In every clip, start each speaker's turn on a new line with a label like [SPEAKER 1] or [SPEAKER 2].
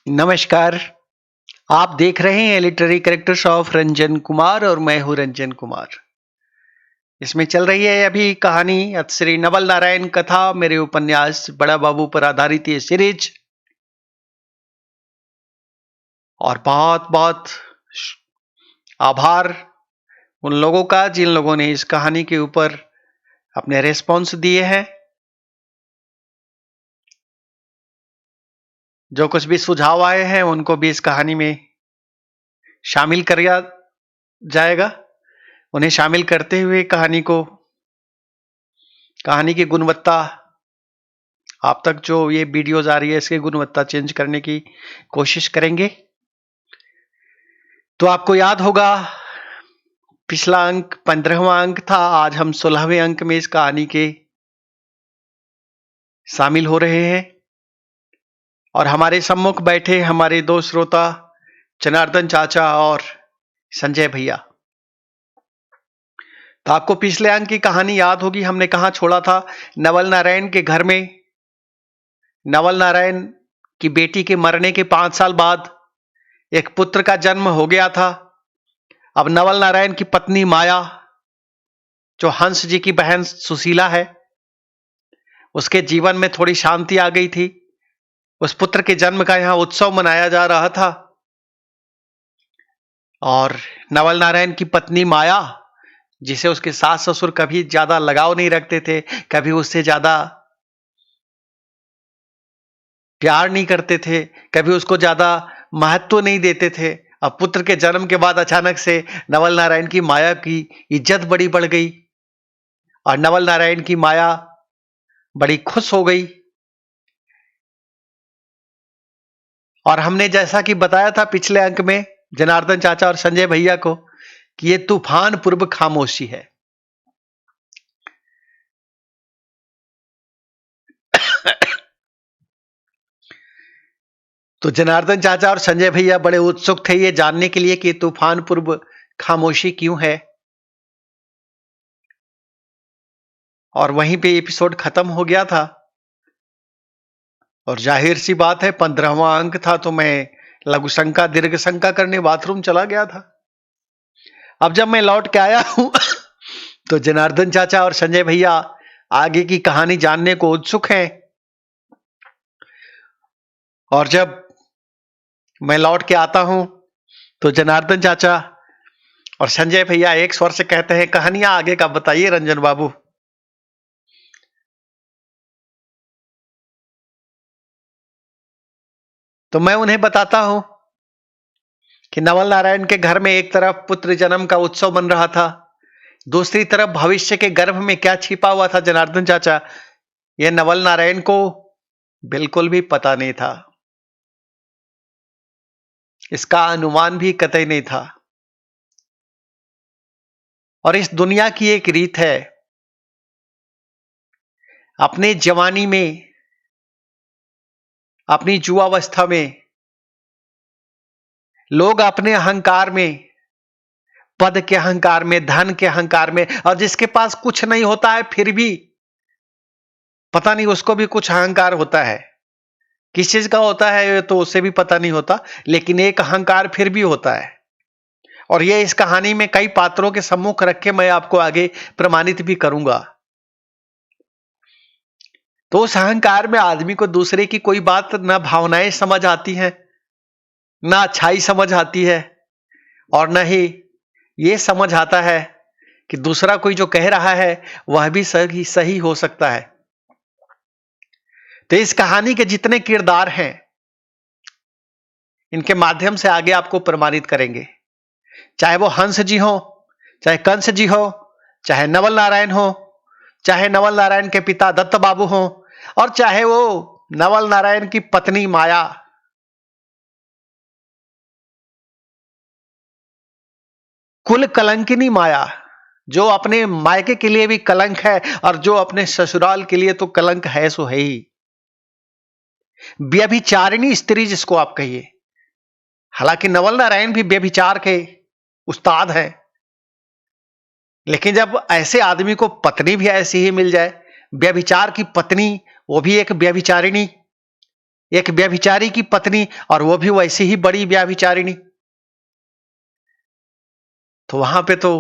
[SPEAKER 1] नमस्कार। आप देख रहे हैं literary characters of Ranjan Kumar और मैं हूं रंजन कुमार। इसमें चल रही है अभी कहानी श्री नवल नारायण कथा मेरे उपन्यास बड़ा बाबू पर आधारित ये सीरीज। और बहुत बहुत आभार उन लोगों का जिन लोगों ने इस कहानी के ऊपर अपने रेस्पॉन्स दिए हैं। जो कुछ भी सुझाव आए हैं उनको भी इस कहानी में शामिल किया जाएगा। उन्हें शामिल करते हुए कहानी की गुणवत्ता आप तक जो ये वीडियोज आ रही है इसकी गुणवत्ता चेंज करने की कोशिश करेंगे। तो आपको याद होगा पिछला अंक 15वां अंक था। आज हम 16वें अंक में इस कहानी के शामिल हो रहे हैं और हमारे सम्मुख बैठे हमारे दो श्रोता जनार्दन चाचा और संजय भैया। तो आपको पिछले अंक की कहानी याद होगी, हमने कहां छोड़ा था। नवल नारायण के घर में नवल नारायण की बेटी के मरने के 5 साल बाद एक पुत्र का जन्म हो गया था। अब नवल नारायण की पत्नी माया, जो हंस जी की बहन सुशीला है, उसके जीवन में थोड़ी शांति आ गई थी। उस पुत्र के जन्म का यहां उत्सव मनाया जा रहा था और नवल नारायण की पत्नी माया, जिसे उसके सास ससुर कभी ज्यादा लगाव नहीं रखते थे, कभी उससे ज्यादा प्यार नहीं करते थे, कभी उसको ज्यादा महत्व नहीं देते थे। अब पुत्र के जन्म के बाद अचानक से नवल नारायण की माया की इज्जत बड़ी बढ़ गई और नवल नारायण की माया बड़ी खुश हो गई। और हमने जैसा कि बताया था पिछले अंक में जनार्दन चाचा और संजय भैया को कि ये तूफान पूर्व खामोशी है। तो जनार्दन चाचा और संजय भैया बड़े उत्सुक थे ये जानने के लिए कि तूफान पूर्व खामोशी क्यों है। और वहीं पे एपिसोड खत्म हो गया था और जाहिर सी बात है 15वां अंक था तो मैं लघु शंका दीर्घ शंका करने बाथरूम चला गया था। अब जब मैं लौट के आया हूं तो जनार्दन चाचा और संजय भैया आगे की कहानी जानने को उत्सुक हैं। और जब मैं लौट के आता हूं तो जनार्दन चाचा और संजय भैया एक स्वर से कहते हैं, कहानियां आगे का बताइए रंजन बाबू। तो मैं उन्हें बताता हूं कि नवल नारायण के घर में एक तरफ पुत्र जन्म का उत्सव बन रहा था, दूसरी तरफ भविष्य के गर्भ में क्या छिपा हुआ था जनार्दन चाचा, यह नवल नारायण को बिल्कुल भी पता नहीं था। इसका अनुमान भी कतई नहीं था। और इस दुनिया की एक रीत है, अपने जवानी में, अपनी जुआवस्था में लोग अपने अहंकार में, पद के अहंकार में, धन के अहंकार में, और जिसके पास कुछ नहीं होता है फिर भी पता नहीं उसको भी कुछ अहंकार होता है। किस चीज का होता है तो उसे भी पता नहीं होता, लेकिन एक अहंकार फिर भी होता है। और यह इस कहानी में कई पात्रों के सम्मुख रख के मैं आपको आगे प्रमाणित भी करूंगा। तो उस अहंकार में आदमी को दूसरे की कोई बात ना भावनाएं समझ आती हैं, ना अच्छाई समझ आती है, और न ही ये समझ आता है कि दूसरा कोई जो कह रहा है वह भी सही सही हो सकता है। तो इस कहानी के जितने किरदार हैं इनके माध्यम से आगे आपको प्रमाणित करेंगे, चाहे वो हंस जी हो, चाहे कंस जी हो, चाहे नवल नारायण हो, चाहे नवल नारायण के पिता दत्त बाबू हो, और चाहे वो नवल नारायण की पत्नी माया। कुल कलंकिनी माया, जो अपने मायके के लिए भी कलंक है और जो अपने ससुराल के लिए तो कलंक है सो है ही। व्यभिचारिणी स्त्री जिसको आप कहिए। हालांकि नवल नारायण भी व्यभिचार के उस्ताद हैं, लेकिन जब ऐसे आदमी को पत्नी भी ऐसी ही मिल जाए, व्यभिचार की पत्नी, वो भी एक व्यभिचारिणी, एक व्यभिचारी की पत्नी, और वो भी वैसी ही बड़ी व्यभिचारिणी। तो वहां पे तो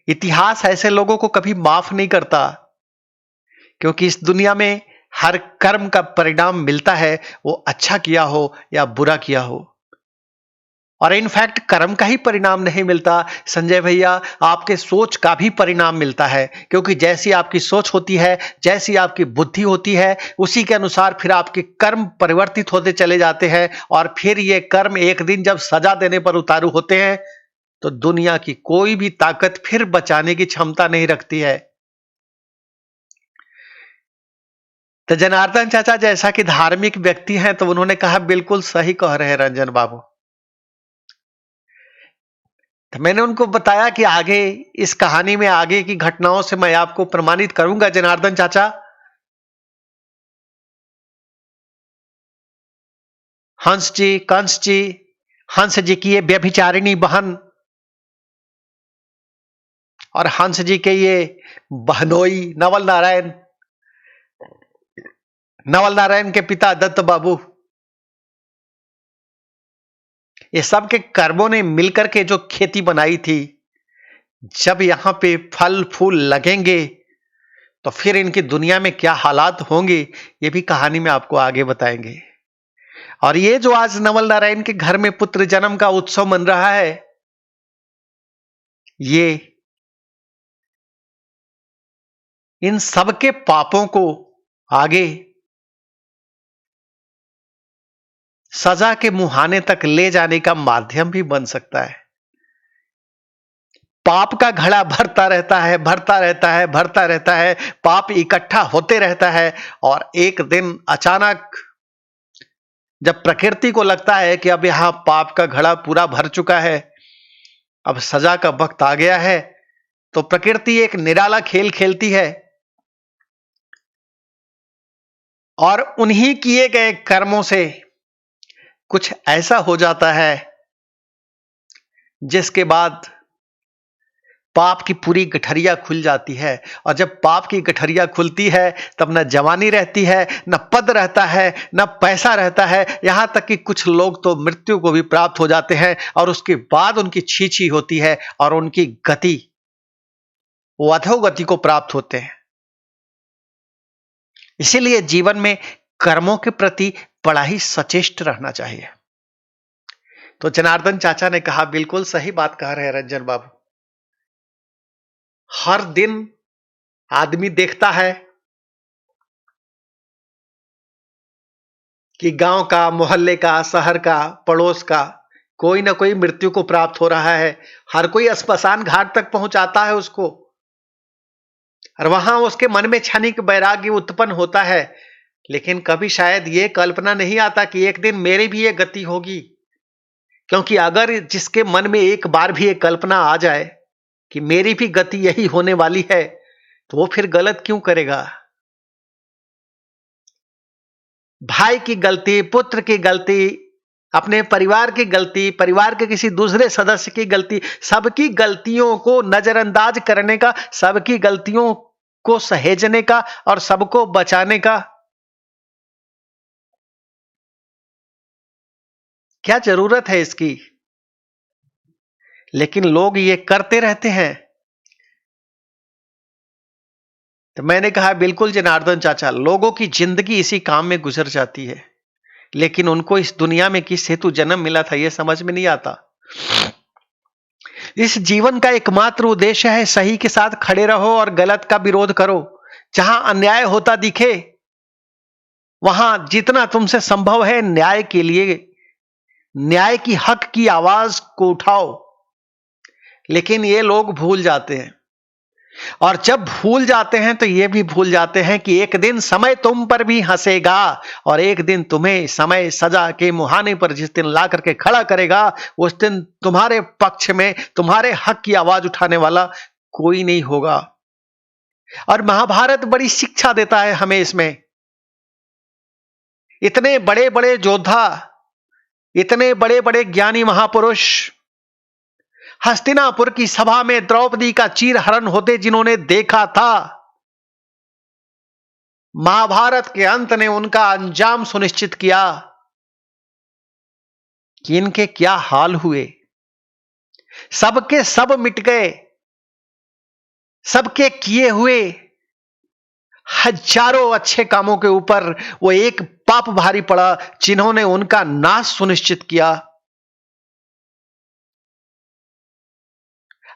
[SPEAKER 1] इतिहास ऐसे लोगों को कभी माफ नहीं करता, क्योंकि इस दुनिया में हर कर्म का परिणाम मिलता है, वो अच्छा किया हो या बुरा किया हो। और इनफैक्ट कर्म का ही परिणाम नहीं मिलता संजय भैया, आपके सोच का भी परिणाम मिलता है, क्योंकि जैसी आपकी सोच होती है, जैसी आपकी बुद्धि होती है, उसी के अनुसार फिर आपके कर्म परिवर्तित होते चले जाते हैं। और फिर ये कर्म एक दिन जब सजा देने पर उतारू होते हैं, तो दुनिया की कोई भी ताकत फिर बचाने की क्षमता नहीं रखती है। तो जनार्दन चाचा जैसा कि धार्मिक व्यक्ति हैं, तो उन्होंने कहा बिल्कुल सही कह रहे हैं रंजन बाबू। तो मैंने उनको बताया कि आगे इस कहानी में आगे की घटनाओं से मैं आपको प्रमाणित करूंगा जनार्दन चाचा। हंस जी, कंस जी, हंस जी की ये व्यभिचारिणी बहन और हंस जी के ये बहनोई नवल नारायण, नवल नारायण के पिता दत्त बाबू, ये सब के कर्मों ने मिलकर के जो खेती बनाई थी, जब यहां पे फल फूल लगेंगे तो फिर इनकी दुनिया में क्या हालात होंगे, ये भी कहानी में आपको आगे बताएंगे। और ये जो आज नवल नारायण के घर में पुत्र जन्म का उत्सव मन रहा है, ये इन सबके पापों को आगे सजा के मुहाने तक ले जाने का माध्यम भी बन सकता है। पाप का घड़ा भरता रहता है, भरता रहता है, भरता रहता है, पाप इकट्ठा होते रहता है, और एक दिन अचानक जब प्रकृति को लगता है कि अब यहां पाप का घड़ा पूरा भर चुका है, अब सजा का वक्त आ गया है, तो प्रकृति एक निराला खेल खेलती है और उन्हीं किए गए कर्मों से कुछ ऐसा हो जाता है जिसके बाद पाप की पूरी गठरिया खुल जाती है। और जब पाप की गठरिया खुलती है, तब न जवानी रहती है, न पद रहता है, न पैसा रहता है, यहां तक कि कुछ लोग तो मृत्यु को भी प्राप्त हो जाते हैं, और उसके बाद उनकी छीछी होती है और उनकी गति, वो अधोगति को प्राप्त होते हैं। इसीलिए जीवन में कर्मों के प्रति बड़ा ही सचेष्ट रहना चाहिए। तो जनार्दन चाचा ने कहा बिल्कुल सही बात कह रहे हैं रंजन बाबू। हर दिन आदमी देखता है कि गांव का, मोहल्ले का, शहर का, पड़ोस का कोई ना कोई मृत्यु को प्राप्त हो रहा है। हर कोई स्मशान घाट तक पहुंचाता है उसको, और वहां उसके मन में क्षणिक वैराग्य उत्पन्न होता है, लेकिन कभी शायद ये कल्पना नहीं आता कि एक दिन मेरी भी ये गति होगी। क्योंकि अगर जिसके मन में एक बार भी ये कल्पना आ जाए कि मेरी भी गति यही होने वाली है, तो वो फिर गलत क्यों करेगा। भाई की गलती, पुत्र की गलती, अपने परिवार की गलती, परिवार के किसी दूसरे सदस्य की गलती, सबकी गलतियों को नजरअंदाज करने का, सबकी गलतियों को सहेजने का और सबको बचाने का क्या जरूरत है इसकी। लेकिन लोग ये करते रहते हैं। तो मैंने कहा बिल्कुल जनार्दन चाचा, लोगों की जिंदगी इसी काम में गुजर जाती है, लेकिन उनको इस दुनिया में किस हेतु जन्म मिला था यह समझ में नहीं आता। इस जीवन का एकमात्र उद्देश्य है सही के साथ खड़े रहो और गलत का विरोध करो। जहां अन्याय होता दिखे, वहां जितना तुमसे संभव है न्याय के लिए, न्याय की हक की आवाज को उठाओ। लेकिन ये लोग भूल जाते हैं, और जब भूल जाते हैं तो ये भी भूल जाते हैं कि एक दिन समय तुम पर भी हंसेगा, और एक दिन तुम्हें समय सजा के मुहाने पर जिस दिन ला करके खड़ा करेगा, उस दिन तुम्हारे पक्ष में, तुम्हारे हक की आवाज उठाने वाला कोई नहीं होगा। और महाभारत बड़ी शिक्षा देता है हमें इसमें। इतने बड़े बड़े योद्धा, इतने बड़े बड़े ज्ञानी महापुरुष हस्तिनापुर की सभा में द्रौपदी का चीरहरण होते जिन्होंने देखा था, महाभारत के अंत ने उनका अंजाम सुनिश्चित किया कि इनके क्या हाल हुए। सबके सब मिट गए। सबके किए हुए हजारों अच्छे कामों के ऊपर वो एक पाप भारी पड़ा, जिन्होंने उनका नाश सुनिश्चित किया।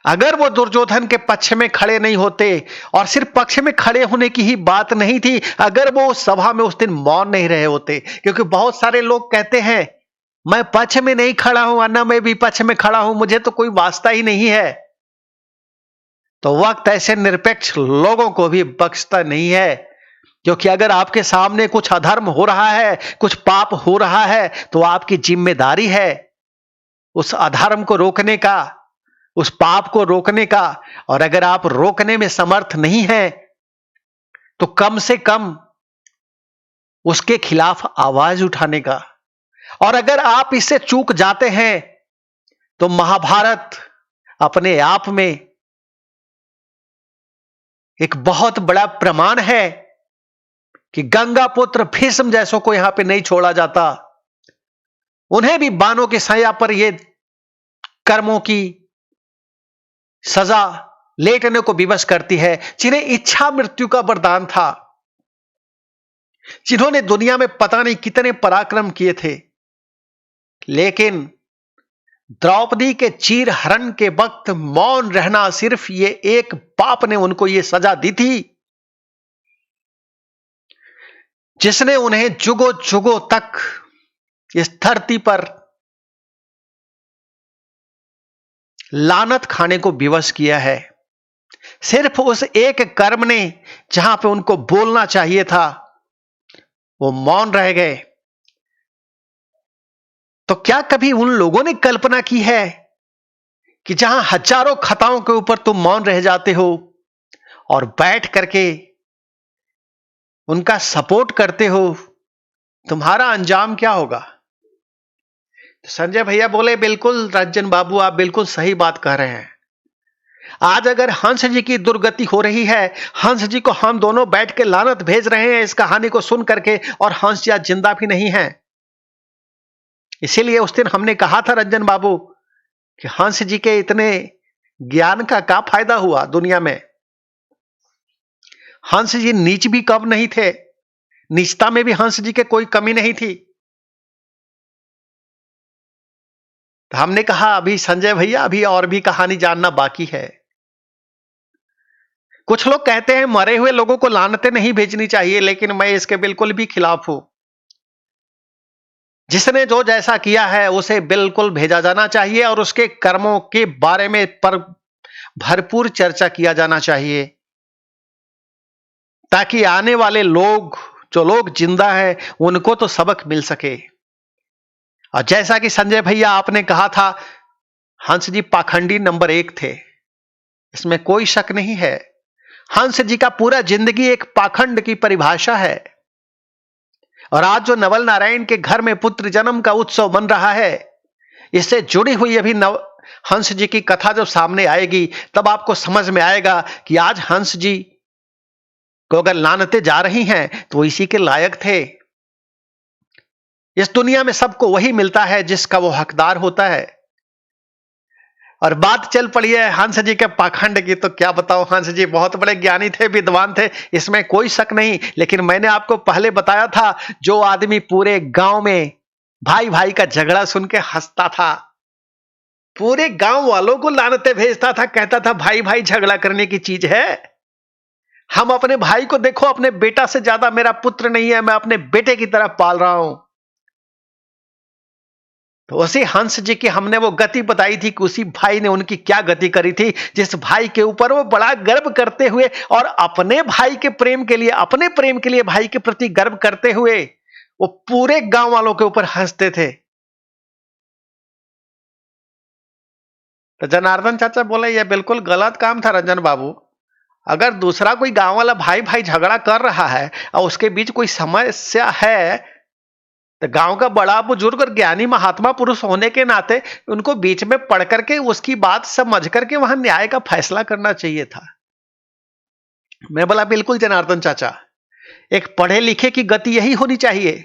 [SPEAKER 1] अगर वो दुर्योधन के पक्ष में खड़े नहीं होते, और सिर्फ पक्ष में खड़े होने की ही बात नहीं थी, अगर वो उस सभा में उस दिन मौन नहीं रहे होते, क्योंकि बहुत सारे लोग कहते हैं मैं पक्ष में नहीं खड़ा हूं, अन्ना मैं भी पक्ष में खड़ा हूं, मुझे तो कोई वास्ता ही नहीं है। तो वक्त ऐसे निरपेक्ष लोगों को भी बख्शता नहीं है, क्योंकि अगर आपके सामने कुछ अधर्म हो रहा है, कुछ पाप हो रहा है, तो आपकी जिम्मेदारी है उस अधर्म को रोकने का, उस पाप को रोकने का। और अगर आप रोकने में समर्थ नहीं हैं, तो कम से कम उसके खिलाफ आवाज उठाने का। और अगर आप इससे चूक जाते हैं, तो महाभारत अपने आप में एक बहुत बड़ा प्रमाण है कि गंगा पुत्र भीष्म जैसों को यहां पे नहीं छोड़ा जाता। उन्हें भी बाणों की सया पर ये कर्मों की सजा लेटने को विवश करती है, जिन्हें इच्छा मृत्यु का वरदान था, जिन्होंने दुनिया में पता नहीं कितने पराक्रम किए थे, लेकिन द्रौपदी के चीर हरण के वक्त मौन रहना, सिर्फ ये एक पाप ने उनको ये सजा दी थी, जिसने उन्हें जुगों जुगों तक इस धरती पर लानत खाने को विवश किया है। सिर्फ उस एक कर्म ने, जहां पे उनको बोलना चाहिए था, वो मौन रह गए। तो क्या कभी उन लोगों ने कल्पना की है कि जहां हजारों खताओं के ऊपर तुम मौन रह जाते हो और बैठ करके उनका सपोर्ट करते हो, तुम्हारा अंजाम क्या होगा? तो संजय भैया बोले, बिल्कुल रंजन बाबू, आप बिल्कुल सही बात कह रहे हैं। आज अगर हंस जी की दुर्गति हो रही है, हंस जी को हम दोनों बैठ के लानत भेज रहे हैं इस कहानी को सुन करके, और हंस जी आज जिंदा भी नहीं है। इसीलिए उस दिन हमने कहा था रंजन बाबू कि हंस जी के इतने ज्ञान का क्या फायदा हुआ दुनिया में। हंस जी नीच भी कम नहीं थे, नीचता में भी हंस जी के कोई कमी नहीं थी। तो हमने कहा अभी संजय भैया, अभी और भी कहानी जानना बाकी है। कुछ लोग कहते हैं मरे हुए लोगों को लानतें नहीं भेजनी चाहिए, लेकिन मैं इसके बिल्कुल भी खिलाफ हूं। जिसने जो जैसा किया है उसे बिल्कुल भेजा जाना चाहिए, और उसके कर्मों के बारे में पर भरपूर चर्चा किया जाना चाहिए, ताकि आने वाले लोग, जो लोग जिंदा हैं, उनको तो सबक मिल सके। और जैसा कि संजय भैया आपने कहा था, हंस जी पाखंडी नंबर 1 थे, इसमें कोई शक नहीं है। हंस जी का पूरा जिंदगी एक पाखंड की परिभाषा है। और आज जो नवल नारायण के घर में पुत्र जन्म का उत्सव बन रहा है, इससे जुड़ी हुई अभी हंस जी की कथा जब सामने आएगी, तब आपको समझ में आएगा कि आज हंस जी को अगर लानतें जा रही हैं, तो इसी के लायक थे। इस दुनिया में सबको वही मिलता है जिसका वो हकदार होता है। और बात चल पड़ी है हंस जी के पाखंड की, तो क्या बताओ, हंस जी बहुत बड़े ज्ञानी थे, विद्वान थे, इसमें कोई शक नहीं। लेकिन मैंने आपको पहले बताया था, जो आदमी पूरे गांव में भाई भाई का झगड़ा सुन के हंसता था, पूरे गांव वालों को लानतें भेजता था, कहता था भाई भाई झगड़ा करने की चीज है, हम अपने भाई को देखो, अपने बेटा से ज्यादा मेरा पुत्र नहीं है, मैं अपने बेटे की तरह पाल रहा हूं। तो उसी हंस जी की हमने वो गति बताई थी कि उसी भाई ने उनकी क्या गति करी थी, जिस भाई के ऊपर वो बड़ा गर्व करते हुए और अपने भाई के प्रेम के लिए, अपने प्रेम के लिए भाई के प्रति गर्व करते हुए वो पूरे गांव वालों के ऊपर हंसते थे। तो जनार्दन चाचा बोले ये बिल्कुल गलत काम था रंजन बाबू। अगर दूसरा कोई गांव वाला भाई भाई झगड़ा कर रहा है और उसके बीच कोई समस्या है, तो गांव का बड़ा बुजुर्ग और ज्ञानी महात्मा पुरुष होने के नाते उनको बीच में पढ़ करके उसकी बात समझ करके वहां न्याय का फैसला करना चाहिए था। मैं बोला बिल्कुल जनार्दन चाचा, एक पढ़े लिखे की गति यही होनी चाहिए।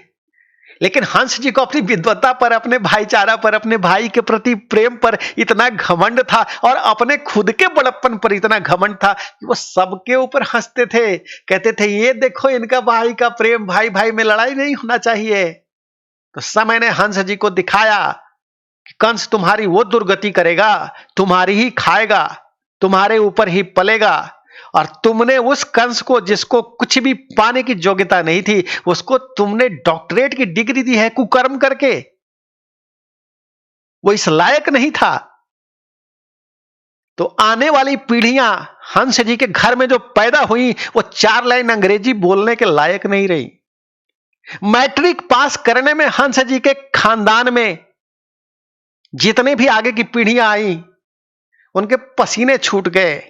[SPEAKER 1] लेकिन हंस जी को अपनी विद्वता पर, अपने भाईचारा पर, अपने भाई के प्रति प्रेम पर इतना घमंड था और अपने खुद के बड़प्पन पर इतना घमंड था कि वो सबके ऊपर हंसते थे, कहते थे ये देखो इनका भाई का प्रेम, भाई भाई में लड़ाई नहीं होना चाहिए। तो समय ने हंस जी को दिखाया कि कंस तुम्हारी वो दुर्गति करेगा, तुम्हारी ही खाएगा, तुम्हारे ऊपर ही पलेगा। और तुमने उस कंस को, जिसको कुछ भी पाने की योग्यता नहीं थी, उसको तुमने डॉक्टरेट की डिग्री दी है कुकर्म करके। वो इस लायक नहीं था। तो आने वाली पीढ़ियां हंस जी के घर में जो पैदा हुई, वो 4 लाइन अंग्रेजी बोलने के लायक नहीं रही। मैट्रिक पास करने में हंस जी के खानदान में जितने भी आगे की पीढ़ियां आई, उनके पसीने छूट गए,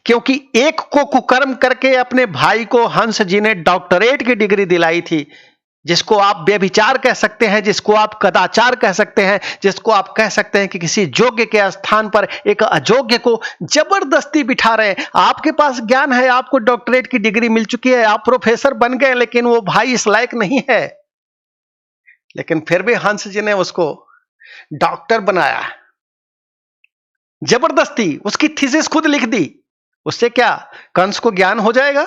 [SPEAKER 1] क्योंकि एक को कुकर्म करके अपने भाई को हंस जी ने डॉक्टरेट की डिग्री दिलाई थी, जिसको आप व्यभिचार कह सकते हैं, जिसको आप कदाचार कह सकते हैं, जिसको आप कह सकते हैं कि किसी योग्य के स्थान पर एक अयोग्य को जबरदस्ती बिठा रहे हैं। आपके पास ज्ञान है, आपको डॉक्टरेट की डिग्री मिल चुकी है, आप प्रोफेसर बन गए, लेकिन वो भाई इस लायक नहीं है। लेकिन फिर भी हंस जी ने उसको डॉक्टर बनाया, जबरदस्ती उसकी थीसिस खुद लिख दी। उससे क्या कंस को ज्ञान हो जाएगा?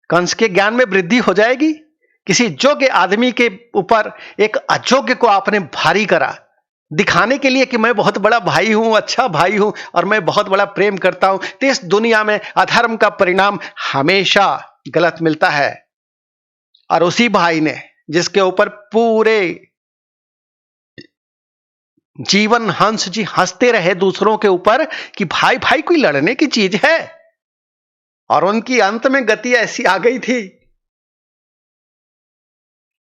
[SPEAKER 1] कंस के ज्ञान में वृद्धि हो जाएगी? किसी योग्य आदमी के ऊपर एक अयोग्य को आपने भारी करा, दिखाने के लिए कि मैं बहुत बड़ा भाई हूं, अच्छा भाई हूं और मैं बहुत बड़ा प्रेम करता हूं। तो इस दुनिया में अधर्म का परिणाम हमेशा गलत मिलता है। और उसी भाई ने, जिसके ऊपर पूरे जीवन हंस जी हंसते रहे दूसरों के ऊपर कि भाई भाई कोई लड़ने की चीज है, और उनकी अंत में गति ऐसी आ गई थी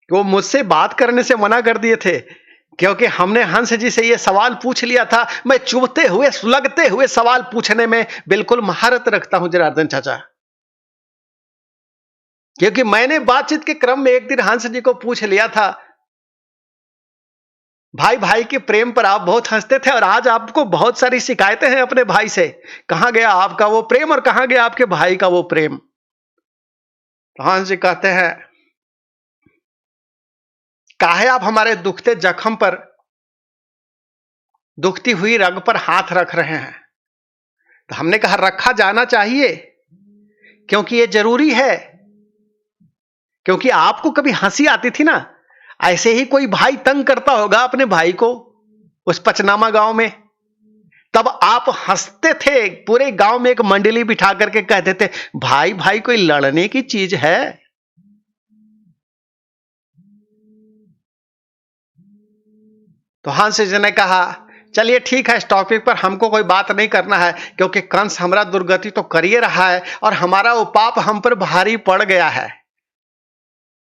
[SPEAKER 1] कि वो मुझसे बात करने से मना कर दिए थे, क्योंकि हमने हंस जी से ये सवाल पूछ लिया था। मैं चुभते हुए, सुलगते हुए सवाल पूछने में बिल्कुल महारत रखता हूं जनार्दन चाचा, क्योंकि मैंने बातचीत के क्रम में एक दिन हंस जी को पूछ लिया था, भाई भाई के प्रेम पर आप बहुत हंसते थे और आज आपको बहुत सारी शिकायतें हैं अपने भाई से, कहां गया आपका वो प्रेम और कहां गया आपके भाई का वो प्रेम? तो हंस जी कहते हैं, काहे आप हमारे दुखते जख्म पर, दुखती हुई रग पर हाथ रख रहे हैं? तो हमने कहा रखा जाना चाहिए, क्योंकि ये जरूरी है। क्योंकि आपको कभी हंसी आती थी ना, ऐसे ही कोई भाई तंग करता होगा अपने भाई को उस पचनामा गांव में, तब आप हंसते थे, पूरे गांव में एक मंडली बिठा करके कहते थे भाई भाई कोई लड़ने की चीज है? तो हंस जी ने कहा चलिए ठीक है, इस टॉपिक पर हमको कोई बात नहीं करना है, क्योंकि कंस हमारा दुर्गति तो कर ही रहा है और हमारा वो पाप हम पर भारी पड़ गया है।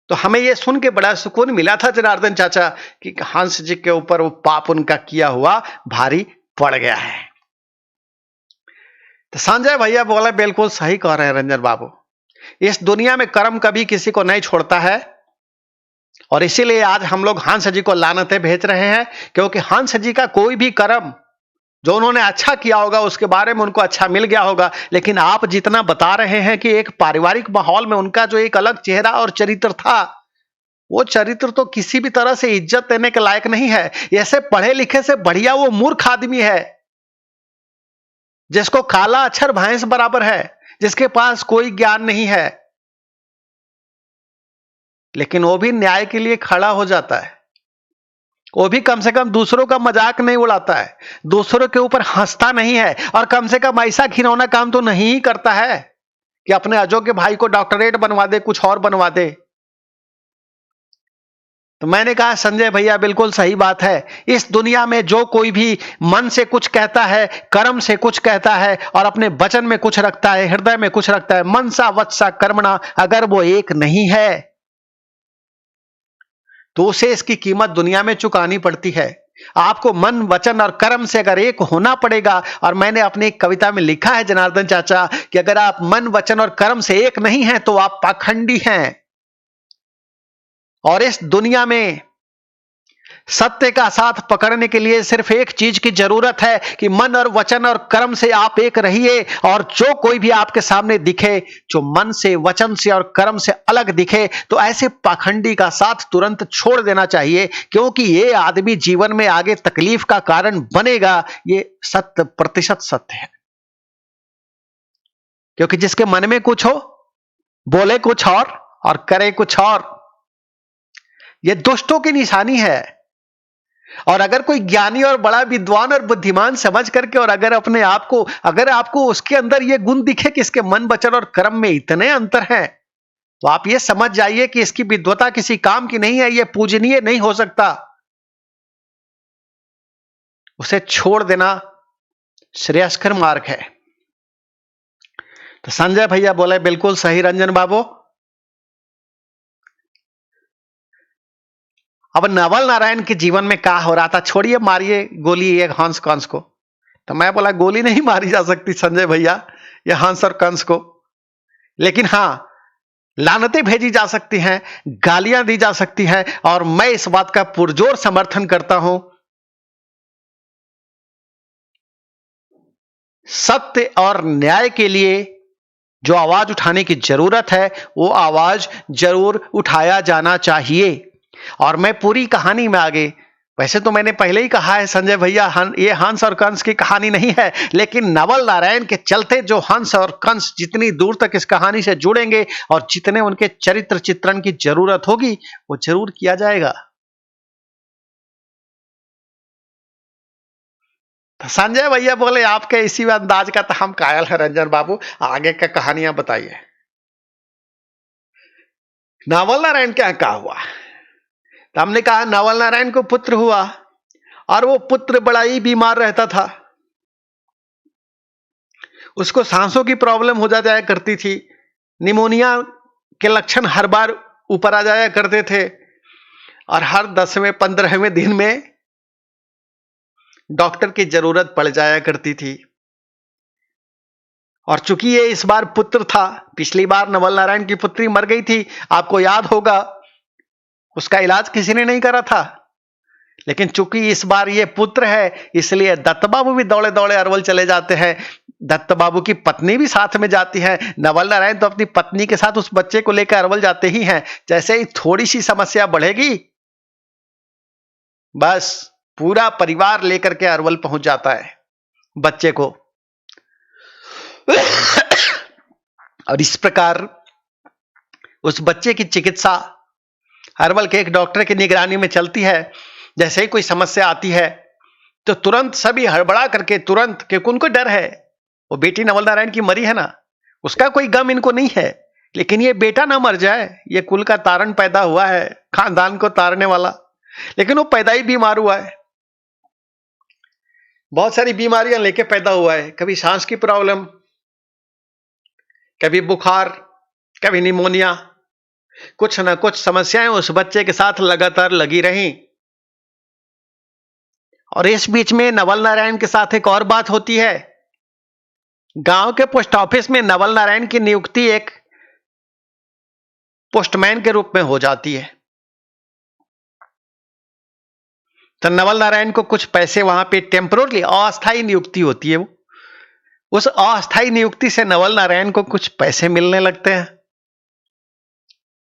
[SPEAKER 1] तो हमें यह सुन के बड़ा सुकून मिला था जनार्दन चाचा कि हंस जी के ऊपर वो पाप उनका किया हुआ भारी पड़ गया है। तो संजय भैया बोला बिल्कुल सही कह रहे हैं रंजन बाबू, इस दुनिया में कर्म कभी किसी को नहीं छोड़ता है, और इसीलिए आज हम लोग हंस जी को लानतें भेज रहे हैं, क्योंकि हंस जी का कोई भी कर्म जो उन्होंने अच्छा किया होगा उसके बारे में उनको अच्छा मिल गया होगा। लेकिन आप जितना बता रहे हैं कि एक पारिवारिक माहौल में उनका जो एक अलग चेहरा और चरित्र था, वो चरित्र तो किसी भी तरह से इज्जत देने के लायक नहीं है। ऐसे पढ़े लिखे से बढ़िया वो मूर्ख आदमी है, जिसको काला अक्षर भैंस बराबर है, जिसके पास कोई ज्ञान नहीं है, लेकिन वो भी न्याय के लिए खड़ा हो जाता है। वो भी कम से कम दूसरों का मजाक नहीं उड़ाता है, दूसरों के ऊपर हंसता नहीं है, और कम से कम ऐसा घिनौना काम तो नहीं ही करता है कि अपने अयोग्य भाई को डॉक्टरेट बनवा दे, कुछ और बनवा दे। तो मैंने कहा संजय भैया बिल्कुल सही बात है, इस दुनिया में जो कोई भी मन से कुछ कहता है, कर्म से कुछ कहता है और अपने वचन में कुछ रखता है, हृदय में कुछ रखता है, मनसा वत्सा कर्मणा, अगर वो एक नहीं है तो उसे इसकी कीमत दुनिया में चुकानी पड़ती है। आपको मन वचन और कर्म से अगर एक होना पड़ेगा, और मैंने अपनी एक कविता में लिखा है जनार्दन चाचा कि अगर आप मन वचन और कर्म से एक नहीं हैं तो आप पाखंडी हैं। और इस दुनिया में सत्य का साथ पकड़ने के लिए सिर्फ एक चीज की जरूरत है कि मन और वचन और कर्म से आप एक रहिए, और जो कोई भी आपके सामने दिखे, जो मन से, वचन से और कर्म से अलग दिखे, तो ऐसे पाखंडी का साथ तुरंत छोड़ देना चाहिए, क्योंकि ये आदमी जीवन में आगे तकलीफ का कारण बनेगा। ये 100% सत्य है। क्योंकि जिसके मन में कुछ हो, बोले कुछ और करे कुछ और, ये दुष्टों की निशानी है। और अगर कोई ज्ञानी और बड़ा विद्वान और बुद्धिमान समझ करके, और अगर अपने आप को, अगर आपको उसके अंदर ये गुण दिखे कि इसके मन, वचन और कर्म में इतने अंतर हैं, तो आप ये समझ जाइए कि इसकी विद्वता किसी काम की नहीं है, ये पूजनीय नहीं हो सकता। उसे छोड़ देना श्रेयस्कर मार्ग है। तो संजय भैया बोले बिल्कुल सही रंजन बाबू। अब नवल नारायण के जीवन में क्या हो रहा था, छोड़िए, मारिए गोली एक हंस कंस को। तो मैं बोला गोली नहीं मारी जा सकती संजय भैया ये हंस और कंस को, लेकिन हां, लानतें भेजी जा सकती हैं, गालियां दी जा सकती हैं, और मैं इस बात का पुरजोर समर्थन करता हूं। सत्य और न्याय के लिए जो आवाज उठाने की जरूरत है, वो आवाज जरूर उठाया जाना चाहिए। और मैं पूरी कहानी में आगे, वैसे तो मैंने पहले ही कहा है संजय भैया, ये हंस और कंस की कहानी नहीं है, लेकिन नवल नारायण के चलते जो हंस और कंस जितनी दूर तक इस कहानी से जुड़ेंगे और जितने उनके चरित्र चित्रण की जरूरत होगी, वो जरूर किया जाएगा। तो संजय भैया बोले आपके इसी अंदाज का तो हम कायल है रंजन बाबू, आगे का कहानियां बताइए। नवल नारायण क्या हुआ? तो हमने कहा नवल नारायण को पुत्र हुआ, और वो पुत्र बड़ा ही बीमार रहता था। उसको सांसों की प्रॉब्लम हो जाया करती थी, निमोनिया के लक्षण हर बार ऊपर आ जाया करते थे, और हर 10वें 15वें दिन में डॉक्टर की जरूरत पड़ जाया करती थी। और चूंकि ये इस बार पुत्र था, पिछली बार नवल नारायण की पुत्री मर गई थी, आपको याद होगा, उसका इलाज किसी ने नहीं करा था। लेकिन चूंकि इस बार ये पुत्र है, इसलिए दत्त बाबू भी दौड़े दौड़े अरवल चले जाते हैं। दत्त बाबू की पत्नी भी साथ में जाती है। नवल नारायण तो अपनी पत्नी के साथ उस बच्चे को लेकर अरवल जाते ही हैं। जैसे ही थोड़ी सी समस्या बढ़ेगी, बस पूरा परिवार लेकर के अरवल पहुंच जाता है बच्चे को। और इस प्रकार उस बच्चे की चिकित्सा अरवल के एक डॉक्टर की निगरानी में चलती है। जैसे ही कोई समस्या आती है तो तुरंत सभी हड़बड़ा करके, तुरंत, क्योंकि उनको डर है, वो बेटी नवल नारायण की मरी है ना, उसका कोई गम इनको नहीं है, लेकिन ये बेटा ना मर जाए, ये कुल का तारण पैदा हुआ है, खानदान को तारने वाला, लेकिन वो पैदा ही बीमार हुआ है। बहुत सारी बीमारियां लेके पैदा हुआ है, कभी सांस की प्रॉब्लम, कभी बुखार, कभी निमोनिया, कुछ ना कुछ समस्याएं उस बच्चे के साथ लगातार लगी रहीं। और इस बीच में नवल नारायण के साथ एक और बात होती है। गांव के पोस्ट ऑफिस में नवल नारायण की नियुक्ति एक पोस्टमैन के रूप में हो जाती है। तो नवल नारायण को कुछ पैसे वहां पे टेम्पररी, अस्थायी नियुक्ति होती है, वो उस अस्थायी नियुक्ति से नवल नारायण को कुछ पैसे मिलने लगते हैं।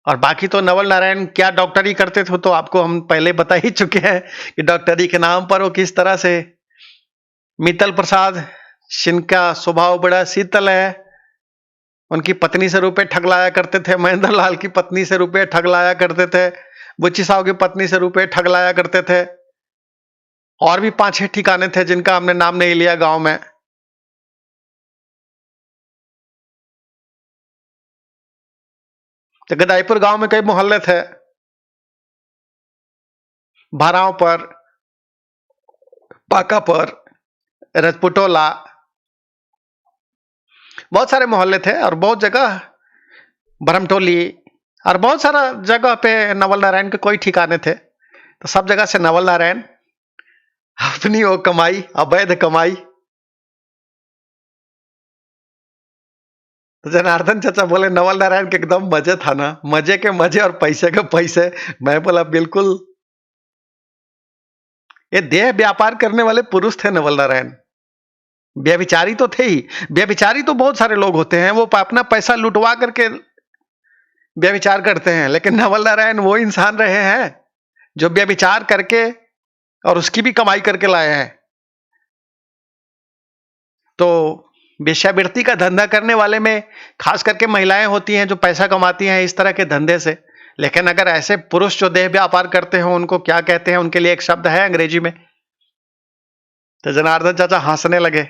[SPEAKER 1] और बाकी तो नवल नारायण क्या डॉक्टरी करते थे, तो आपको हम पहले बता ही चुके हैं कि डॉक्टरी के नाम पर वो किस तरह से, मित्तल प्रसाद जिनका स्वभाव बड़ा शीतल है, उनकी पत्नी से रुपए ठग लाया करते थे, महेंद्र लाल की पत्नी से रुपए ठग लाया करते थे, बुच्ची साहब की पत्नी से रुपए ठग लाया करते थे, और भी 5-6 ठिकाने थे जिनका हमने नाम नहीं लिया गांव में। तो गदाईपुर गांव में कई मोहल्ले थे, भाराव पर, पाका पर, रजपुटोला, बहुत सारे मोहल्ले थे, और बहुत जगह बरमटोली, और बहुत सारा जगह पे नवल नारायण के कोई ठिकाने थे। तो सब जगह से नवल नारायण अपनी वो कमाई, अवैध कमाई। तो जनार्दन चाचा बोले नवल नारायण के एकदम मजे था ना, मजे के मजे और पैसे के पैसे। मैं बोला बिल्कुल ये देह व्यापार करने वाले पुरुष थे नवल नारायण। व्यभिचारी तो थे ही। व्यभिचारी तो बहुत सारे लोग होते हैं, वो अपना पैसा लुटवा करके व्यभिचार करते हैं, लेकिन नवल नारायण वो इंसान रहे हैं जो व्यभिचार करके और उसकी भी कमाई करके लाए हैं। तो वेश्यावृत्ति का धंधा करने वाले में खास करके महिलाएं होती हैं जो पैसा कमाती हैं इस तरह के धंधे से। लेकिन अगर ऐसे पुरुष जो देह व्यापार करते हो उनको क्या कहते हैं, उनके लिए एक शब्द है अंग्रेजी में। तो जनार्दन चाचा हंसने लगे,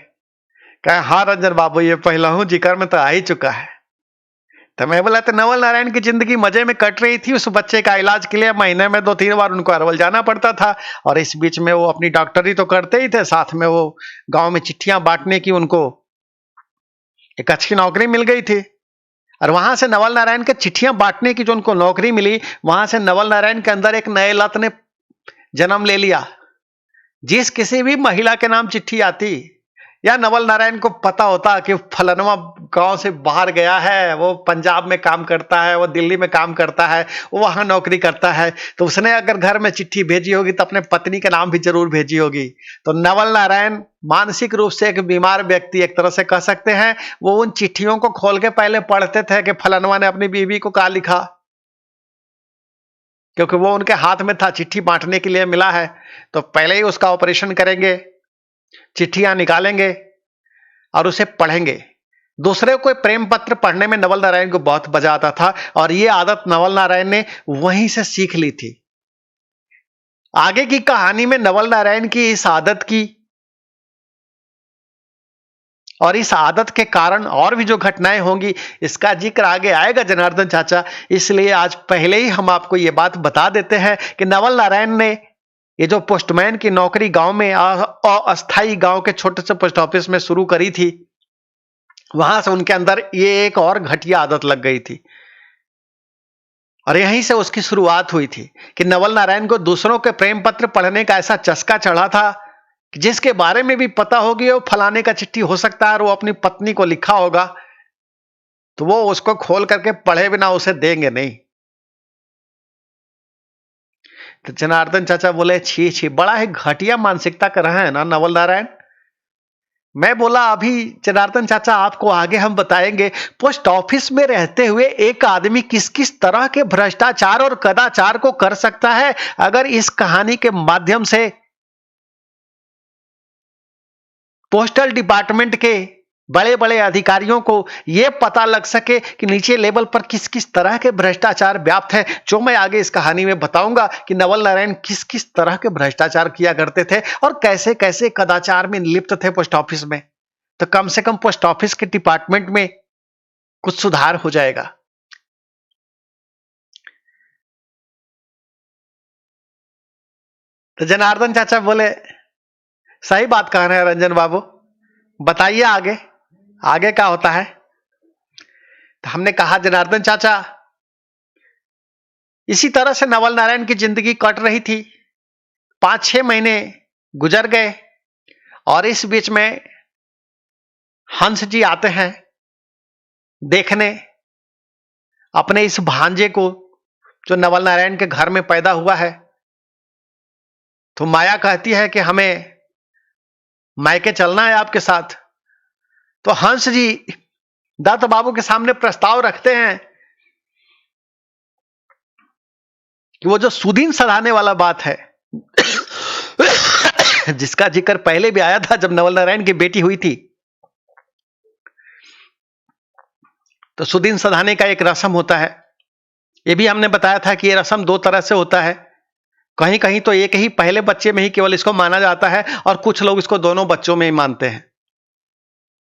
[SPEAKER 1] कहा हाँ रंजन बाबू, ये पहला हूं जिक्र में तो आ ही चुका है। तो मैं बोला तो नवल नारायण की जिंदगी मजे में कट रही थी। उस बच्चे का इलाज के लिए महीने में 2-3 बार उनको अरवल जाना पड़ता था, और इस बीच में वो अपनी डॉक्टरी तो करते ही थे, साथ में वो गांव में चिट्ठियां बांटने की उनको एक अच्छी नौकरी मिल गई थी। और वहां से नवल नारायण के चिट्ठियां बांटने की जो उनको नौकरी मिली, वहां से नवल नारायण के अंदर एक नए लत ने जन्म ले लिया। जिस किसी भी महिला के नाम चिट्ठी आती, या नवल नारायण को पता होता कि फलनवा गांव से बाहर गया है, वो पंजाब में काम करता है, वो दिल्ली में काम करता है, वो वहां नौकरी करता है, तो उसने अगर घर में चिट्ठी भेजी होगी तो अपने पत्नी का नाम भी जरूर भेजी होगी। तो नवल नारायण मानसिक रूप से एक बीमार व्यक्ति एक तरह से कह सकते हैं, वो उन चिट्ठियों को खोल के पहले पढ़ते थे कि फलनवा ने अपनी बीवी को क्या लिखा, क्योंकि वो उनके हाथ में था, चिट्ठी बांटने के लिए मिला है, तो पहले ही उसका ऑपरेशन करेंगे, चिट्ठियां निकालेंगे और उसे पढ़ेंगे। दूसरे को प्रेम पत्र पढ़ने में नवल नारायण को बहुत मजा आता था, और यह आदत नवल नारायण ने वहीं से सीख ली थी। आगे की कहानी में नवल नारायण की इस आदत की और इस आदत के कारण और भी जो घटनाएं होंगी, इसका जिक्र आगे आएगा जनार्दन चाचा। इसलिए आज पहले ही हम आपको यह बात बता देते हैं कि नवल नारायण ने ये जो पोस्टमैन की नौकरी गांव में अस्थाई गांव के छोटे से पोस्ट ऑफिस में शुरू करी थी, वहां से उनके अंदर ये एक और घटिया आदत लग गई थी, और यहीं से उसकी शुरुआत हुई थी कि नवल नारायण को दूसरों के प्रेम पत्र पढ़ने का ऐसा चस्का चढ़ा था कि जिसके बारे में भी पता होगी वो फलाने का चिट्ठी हो सकता है और वो अपनी पत्नी को लिखा होगा, तो वो उसको खोल करके पढ़े बिना उसे देंगे नहीं। तो जनार्दन चाचा बोले छी छी, बड़ा ही घटिया मानसिकता कर रहे हैं ना नवल नारायण। मैं बोला अभी जनार्दन चाचा आपको आगे हम बताएंगे, पोस्ट ऑफिस में रहते हुए एक आदमी किस किस तरह के भ्रष्टाचार और कदाचार को कर सकता है। अगर इस कहानी के माध्यम से पोस्टल डिपार्टमेंट के बड़े बड़े अधिकारियों को यह पता लग सके कि नीचे लेवल पर किस किस तरह के भ्रष्टाचार व्याप्त है, जो मैं आगे इस कहानी में बताऊंगा कि नवल नारायण किस किस तरह के भ्रष्टाचार किया करते थे और कैसे कैसे कदाचार में लिप्त थे पोस्ट ऑफिस में, तो कम से कम पोस्ट ऑफिस के डिपार्टमेंट में कुछ सुधार हो जाएगा। तो जनार्दन चाचा बोले सही बात कह रहे हैं रंजन बाबू, बताइए आगे आगे क्या होता है। तो हमने कहा जनार्दन चाचा इसी तरह से नवल नारायण की जिंदगी कट रही थी। 5-6 महीने गुजर गए और इस बीच में हंस जी आते हैं देखने अपने इस भांजे को जो नवल नारायण के घर में पैदा हुआ है। तो माया कहती है कि हमें मायके चलना है आपके साथ। तो हंस जी दत्त बाबू के सामने प्रस्ताव रखते हैं कि वो जो सुदीन सधाने वाला बात है जिसका जिक्र पहले भी आया था जब नवल नारायण की बेटी हुई थी, तो सुदीन सधाने का एक रस्म होता है। यह भी हमने बताया था कि यह रस्म 2 तरह से होता है। कहीं कहीं तो एक ही पहले बच्चे में ही केवल इसको माना जाता है और कुछ लोग इसको दोनों बच्चों में ही मानते हैं।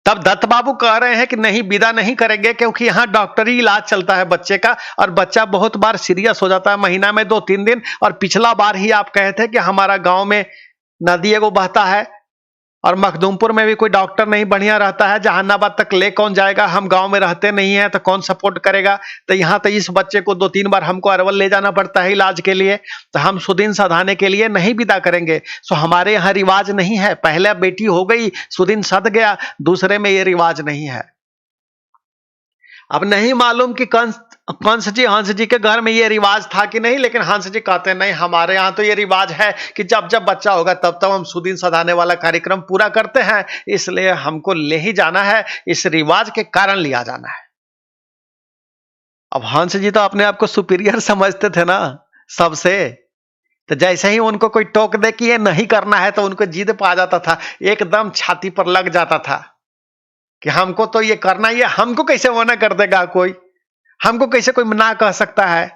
[SPEAKER 1] तब दत्त बाबू कह रहे हैं कि नहीं, विदा नहीं करेंगे, क्योंकि यहां डॉक्टरी इलाज चलता है बच्चे का और बच्चा बहुत बार सीरियस हो जाता है महीना में 2-3 दिन। और पिछला बार ही आप कहे थे कि हमारा गांव में नदी एगो बहता है और मखदूमपुर में भी कोई डॉक्टर नहीं बढ़िया रहता है, जहानाबाद तक ले कौन जाएगा, हम गांव में रहते नहीं है तो कौन सपोर्ट करेगा। तो यहां तो इस बच्चे को 2-3 बार हमको अरवल ले जाना पड़ता है इलाज के लिए, तो हम सुदीन सधाने के लिए नहीं विदा करेंगे। सो हमारे यहाँ रिवाज नहीं है, पहले बेटी हो गई सुदीन सध गया, दूसरे में ये रिवाज नहीं है। अब नहीं मालूम कि कंस कंस जी के घर में ये रिवाज था कि नहीं, लेकिन हंस जी कहते हैं नहीं, हमारे यहाँ तो ये रिवाज है कि जब जब बच्चा होगा तब तब हम सुदिन सधाने वाला कार्यक्रम पूरा करते हैं, इसलिए हमको ले ही जाना है, इस रिवाज के कारण लिया जाना है। अब हंस जी तो अपने आप को सुपीरियर समझते थे ना सबसे, तो जैसे ही उनको कोई टोक दे कि ये नहीं करना है तो उनको जिद पा जाता था, एकदम छाती पर लग जाता था कि हमको तो ये करना ही है, हमको कैसे मना कर देगा कोई, हमको कैसे कोई ना कह सकता है।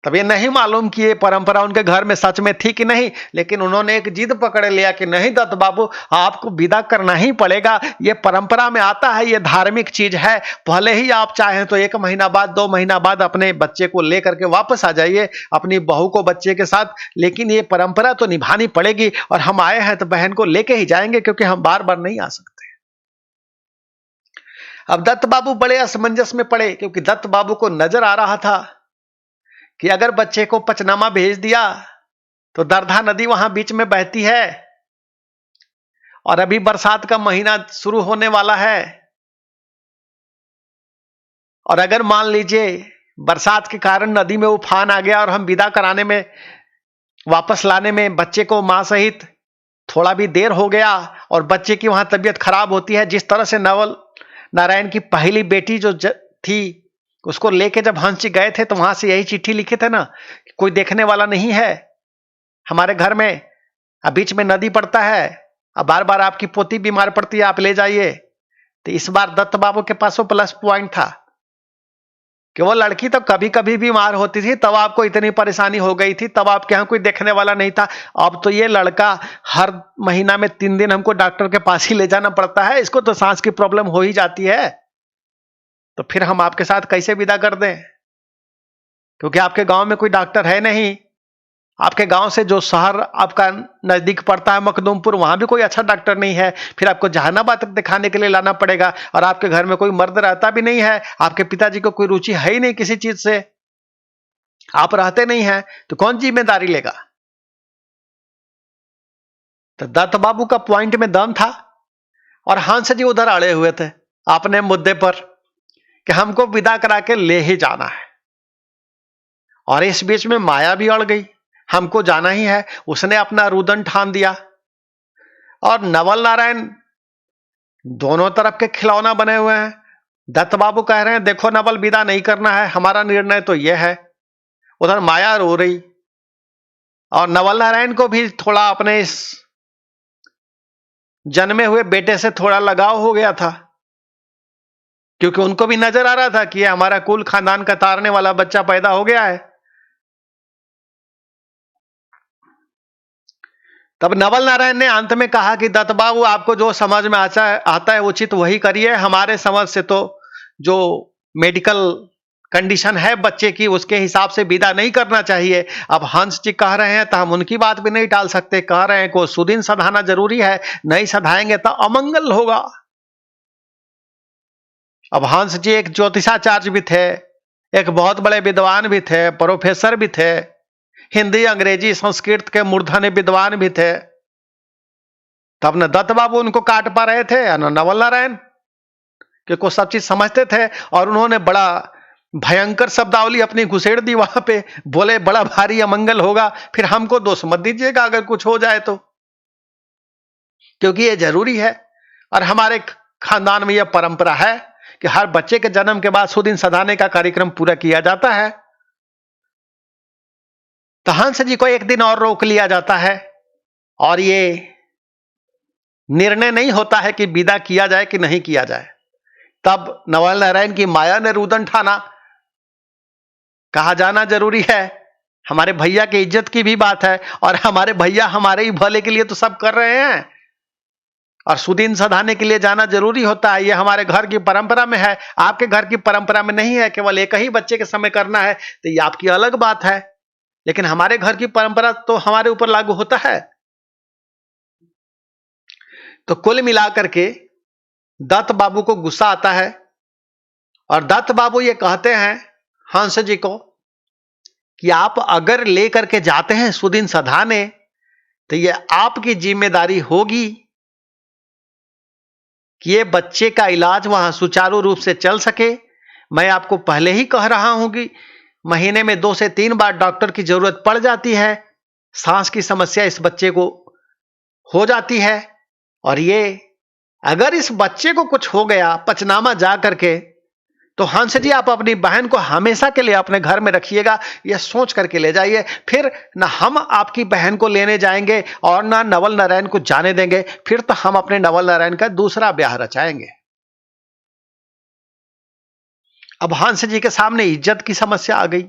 [SPEAKER 1] तब ये नहीं मालूम कि ये परंपरा उनके घर में सच में थी कि नहीं, लेकिन उन्होंने एक जिद पकड़ लिया कि नहीं दत्त बाबू, आपको विदा करना ही पड़ेगा, ये परंपरा में आता है, ये धार्मिक चीज है, भले ही आप चाहें तो 1 महीना बाद 2 महीना बाद अपने बच्चे को लेकर के वापस आ जाइए, अपनी बहू को बच्चे के साथ, लेकिन ये परंपरा तो निभानी पड़ेगी, और हम आए हैं तो बहन को लेके ही जाएंगे, क्योंकि हम बार बार नहीं आ सकते। अब दत्त बाबू बड़े असमंजस में पड़े, क्योंकि दत्त बाबू को नजर आ रहा था कि अगर बच्चे को पचनामा भेज दिया तो दरधा नदी वहां बीच में बहती है, और अभी बरसात का महीना शुरू होने वाला है, और अगर मान लीजिए बरसात के कारण नदी में उफान आ गया और हम विदा कराने में, वापस लाने में बच्चे को मां सहित थोड़ा भी देर हो गया और बच्चे की वहां तबीयत खराब होती है, जिस तरह से नवल नारायण की पहली बेटी जो थी उसको लेके जब हंस जी गए थे तो वहां से यही चिट्ठी लिखे थे ना, कोई देखने वाला नहीं है हमारे घर में, अब बीच में नदी पड़ता है, अब बार बार आपकी पोती बीमार पड़ती है, आप ले जाइए। तो इस बार दत्त बाबू के पास वो प्लस पॉइंट था कि वो लड़की तो कभी कभी बीमार होती थी, तब आपको इतनी परेशानी हो गई थी, तब आपके यहाँ कोई देखने वाला नहीं था। अब तो ये लड़का हर महीना में 3 दिन हमको डॉक्टर के पास ही ले जाना पड़ता है, इसको तो सांस की प्रॉब्लम हो ही जाती है, तो फिर हम आपके साथ कैसे विदा कर दें, क्योंकि आपके गांव में कोई डॉक्टर है नहीं, आपके गांव से जो शहर आपका नजदीक पड़ता है मखदूमपुर, वहां भी कोई अच्छा डॉक्टर नहीं है, फिर आपको जहानाबाद तक दिखाने के लिए लाना पड़ेगा, और आपके घर में कोई मर्द रहता भी नहीं है, आपके पिताजी को कोई रुचि है ही नहीं किसी चीज से, आप रहते नहीं हैं, तो कौन जिम्मेदारी लेगा। तो दत्त बाबू का पॉइंट में दम था, और हंस जी उधर अड़े हुए थे अपने मुद्दे पर कि हमको विदा करा के ले ही जाना है, और इस बीच में माया भी अड़ गई, हमको जाना ही है, उसने अपना रुदन ठान दिया, और नवल नारायण दोनों तरफ के खिलौना बने हुए हैं। दत्त बाबू कह रहे हैं देखो नवल, विदा नहीं करना है, हमारा निर्णय तो यह है। उधर माया रो रही, और नवल नारायण को भी थोड़ा अपने इस जन्मे हुए बेटे से थोड़ा लगाव हो गया था, क्योंकि उनको भी नजर आ रहा था कि ये हमारा कुल खानदान का तारने वाला बच्चा पैदा हो गया है। तब नवल नारायण ने अंत में कहा कि दत्त बाबू, आपको जो समझ में आता है उचित वही करिए, हमारे समझ से तो जो मेडिकल कंडीशन है बच्चे की उसके हिसाब से विदा नहीं करना चाहिए। अब हंस जी कह रहे हैं तो हम उनकी बात भी नहीं टाल सकते, कह रहे हैं को सुदिन सधाना जरूरी है, नहीं सधाएंगे तो अमंगल होगा। अब हंस जी एक ज्योतिषाचार्य भी थे, एक बहुत बड़े विद्वान भी थे, प्रोफेसर भी थे, हिंदी अंग्रेजी संस्कृत के मूर्धन्य विद्वान भी थे, तब न दत्त बाबू उनको काट पा रहे थे न नवल नारायण, क्योंकि सब चीज समझते थे, और उन्होंने बड़ा भयंकर शब्दावली अपनी घुसेड़ दी वहां पे, बोले बड़ा भारी अमंगल होगा, फिर हमको दोष मत दीजिएगा अगर कुछ हो जाए तो, क्योंकि ये जरूरी है, और हमारे खानदान में यह परंपरा है कि हर बच्चे के जन्म के बाद सुदिन सधाने का कार्यक्रम पूरा किया जाता है। तो हंस जी को एक दिन और रोक लिया जाता है, और ये निर्णय नहीं होता है कि विदा किया जाए कि नहीं किया जाए। तब नवल नारायण की माया ने रुदन ठाना, कहा जाना जरूरी है, हमारे भैया की इज्जत की भी बात है, और हमारे भैया हमारे ही भले के लिए तो सब कर रहे हैं, और सुदिन सधाने के लिए जाना जरूरी होता है, ये हमारे घर की परंपरा में है, आपके घर की परंपरा में नहीं है, केवल एक ही बच्चे के समय करना है, तो ये आपकी अलग बात है, लेकिन हमारे घर की परंपरा तो हमारे ऊपर लागू होता है। तो कुल मिलाकर के दत्त बाबू को गुस्सा आता है, और दत्त बाबू ये कहते हैं हंस जी को कि आप अगर लेकर के जाते हैं सुदिन सधाने तो ये आपकी जिम्मेदारी होगी कि ये बच्चे का इलाज वहां सुचारू रूप से चल सके, मैं आपको पहले ही कह रहा हूं कि महीने में 2 से 3 बार डॉक्टर की जरूरत पड़ जाती है। सांस की समस्या इस बच्चे को हो जाती है, और ये अगर इस बच्चे को कुछ हो गया पचनामा जा करके, तो हंस जी आप अपनी बहन को हमेशा के लिए अपने घर में रखिएगा, यह सोच करके ले जाइए। फिर ना हम आपकी बहन को लेने जाएंगे और ना नवल नारायण को जाने देंगे, फिर तो हम अपने नवल नारायण का दूसरा ब्याह रचाएंगे। अब हंस जी के सामने इज्जत की समस्या आ गई।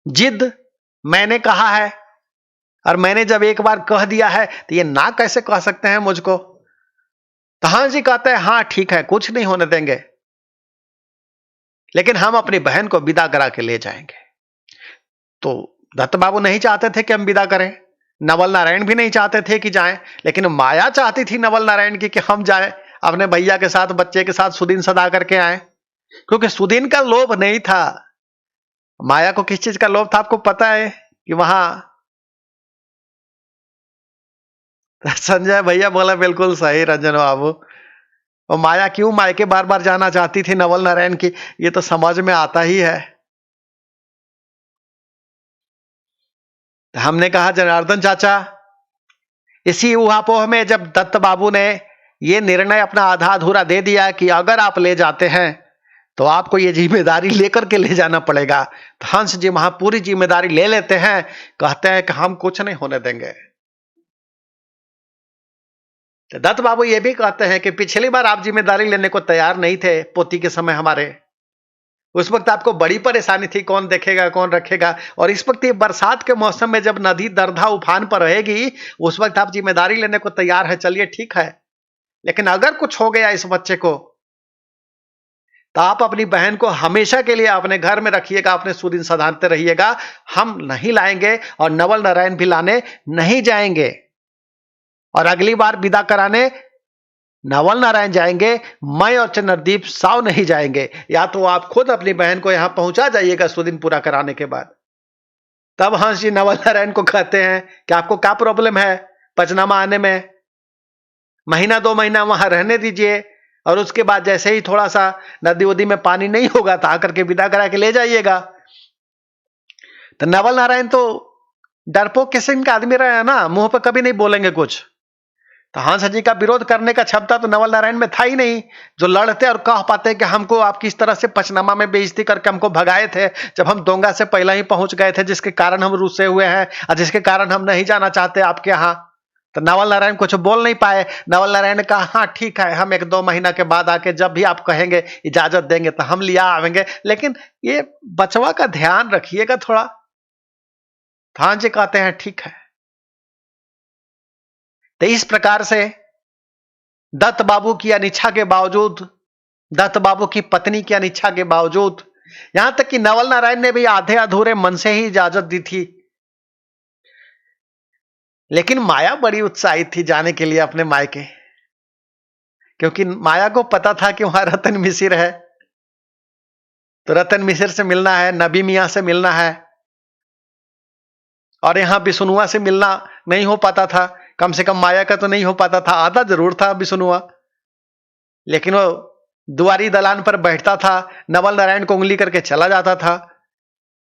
[SPEAKER 1] जिद मैंने कहा है, और मैंने जब एक बार कह दिया है तो ये ना कैसे कह सकते हैं मुझको। तो हंस जी कहते हैं हाँ ठीक है, कुछ नहीं होने देंगे, लेकिन हम अपनी बहन को विदा करा के ले जाएंगे। तो दत्त बाबू नहीं चाहते थे कि हम विदा करें, नवल नारायण भी नहीं चाहते थे कि जाएं, लेकिन माया चाहती थी नवल नारायण की कि हम जाएं, अपने भैया के साथ बच्चे के साथ सुदिन सदा करके आए। क्योंकि सुदिन का लोभ नहीं था, माया को किस चीज का लोभ था आपको पता है कि वहां संजय भैया बोला बिल्कुल सही रंजन बाबू। और माया क्यों मायके बार बार जाना चाहती थी नवल नारायण की, ये तो समझ में आता ही है। हमने कहा जनार्दन चाचा, इसी ऊहापोह में जब दत्त बाबू ने ये निर्णय अपना आधा अधूरा दे दिया कि अगर आप ले जाते हैं तो आपको ये जिम्मेदारी लेकर के ले जाना पड़ेगा, तो हंस जी वहां पूरी जिम्मेदारी ले लेते हैं, कहते हैं कि हम कुछ नहीं होने देंगे। तो दत्त बाबू ये भी कहते हैं कि पिछली बार आप जिम्मेदारी लेने को तैयार नहीं थे पोती के समय हमारे, उस वक्त आपको बड़ी परेशानी थी, कौन देखेगा कौन रखेगा। और इस वक्त ये बरसात के मौसम में जब नदी दरधा उफान पर रहेगी, उस वक्त आप जिम्मेदारी लेने को तैयार है, चलिए ठीक है, लेकिन अगर कुछ हो गया इस बच्चे को तो आप अपनी बहन को हमेशा के लिए अपने घर में रखिएगा, अपने सुदिन सधारते रहिएगा, हम नहीं लाएंगे और नवल नारायण भी लाने नहीं जाएंगे। और अगली बार विदा कराने नवल नारायण जाएंगे, मैं और चंद्रदीप साव नहीं जाएंगे। या तो आप खुद अपनी बहन को यहां पहुंचा जाइएगा सुदिन पूरा कराने के बाद। तब हंस जी नवल नारायण को कहते हैं कि आपको क्या प्रॉब्लम है पचनामा आने में, महीना 2 महीना वहां रहने दीजिए, और उसके बाद जैसे ही थोड़ा सा नदी वदी में पानी नहीं होगा तो आकर के विदा करा के ले जाइएगा। तो नवल नारायण तो डरपोक किस्म का आदमी रहे हैं ना, मुंह पर कभी नहीं बोलेंगे कुछ। तो हंस जी का विरोध करने का क्षमता तो नवल नारायण में था ही नहीं, जो लड़ते और कह पाते कि हमको आप किस तरह से पचनामा में बेइज्जती करके हमको भगाए थे, जब हम दोंगा से पहले ही पहुंच गए थे, जिसके कारण हम रुसे हुए हैं और जिसके कारण हम नहीं जाना चाहते आपके यहां। तो नवल नारायण कुछ बोल नहीं पाए। नवल नारायण ने कहा हाँ ठीक है, हम 1-2 महीना के बाद आके जब भी आप कहेंगे इजाजत देंगे तो हम लिया आवेंगे, लेकिन ये बचवा का ध्यान रखिएगा थोड़ा। हंस जी कहते हैं ठीक है। तो इस प्रकार से दत्त बाबू की अनिच्छा के बावजूद, दत्त बाबू की पत्नी की अनिच्छा के बावजूद, यहां तक कि नवल नारायण ने भी आधे अधूरे मन से ही इजाजत दी थी, लेकिन माया बड़ी उत्साहित थी जाने के लिए अपने मायके, क्योंकि माया को पता था कि वहां रतन मिसिर है, तो रतन मिसिर से मिलना है, नबी मियां से मिलना है, और यहां बिसुनुआ से मिलना नहीं हो पाता था। कम से कम माया का तो नहीं हो पाता था, आधा जरूर था बिसुनुआ, लेकिन वो दुआरी दलान पर बैठता था, नवल नारायण को उंगली करके चला जाता था,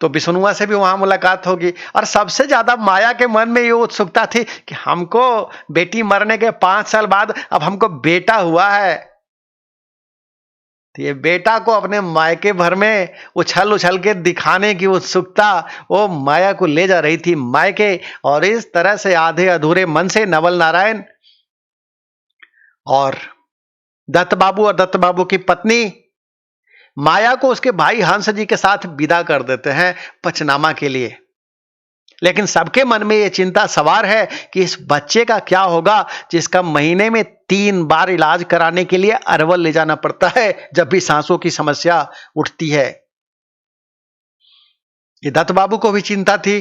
[SPEAKER 1] तो बिसुनुआ से भी वहां मुलाकात होगी। और सबसे ज्यादा माया के मन में ये उत्सुकता थी कि हमको बेटी मरने के 5 साल बाद अब हमको बेटा हुआ है, तो ये बेटा को अपने मायके भर में उछल उछल के दिखाने की उत्सुकता वो माया को ले जा रही थी मायके। और इस तरह से आधे अधूरे मन से नवल नारायण और दत्त बाबू और दत्त बाबू की पत्नी माया को उसके भाई हंस जी के साथ विदा कर देते हैं पचनामा के लिए। लेकिन सबके मन में यह चिंता सवार है कि इस बच्चे का क्या होगा जिसका महीने में 3 बार इलाज कराने के लिए अरवल ले जाना पड़ता है जब भी सांसों की समस्या उठती है। ये दत्त बाबू को भी चिंता थी,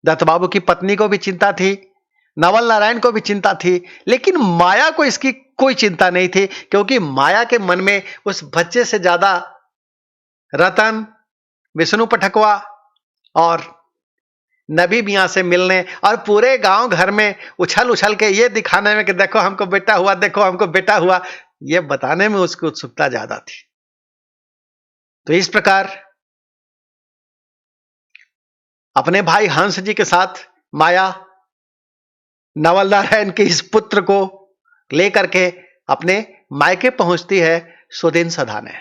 [SPEAKER 1] दत्त बाबू की पत्नी को भी चिंता थी, नवल नारायण को भी चिंता थी, लेकिन माया को इसकी कोई चिंता नहीं थी, क्योंकि माया के मन में उस बच्चे से ज्यादा रतन, विष्णु पठकवा और नबी मियां से मिलने और पूरे गांव घर में उछल उछल के ये दिखाने में कि देखो हमको बेटा हुआ, देखो हमको बेटा हुआ, ये बताने में उसकी उत्सुकता ज्यादा थी। तो इस प्रकार अपने भाई हंस जी के साथ माया नवल नारायण के इस पुत्र को लेकर के अपने मायके पहुंचती है सुदीन सधाने।